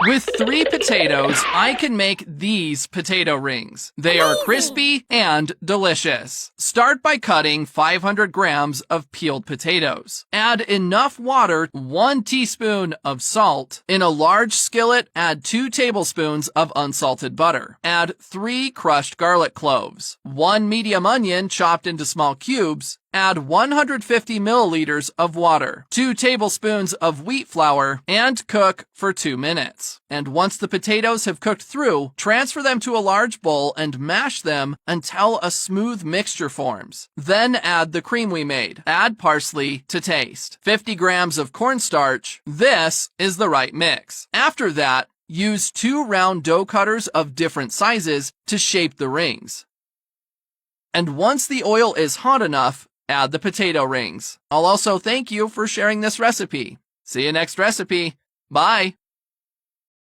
With 3 potatoes, I can make these potato rings. They are crispy and delicious. Start by cutting 500 grams of peeled potatoes. Add enough water, 1 teaspoon of salt. In a large skillet, add 2 tablespoons of unsalted butter. Add 3 crushed garlic cloves, 1 medium onion chopped into small cubes. Add 150 milliliters of water, 2 tablespoons of wheat flour, and cook for 2 minutes. And once the potatoes have cooked through, transfer them to a large bowl and mash them until a smooth mixture forms. Then add the cream we made. Add parsley to taste. 50 grams of cornstarch. This is the right mix. After that, use 2 round dough cutters of different sizes to shape the rings. And once the oil is hot enough, add the potato rings. I'll also thank you for sharing this recipe. See you next recipe. Bye.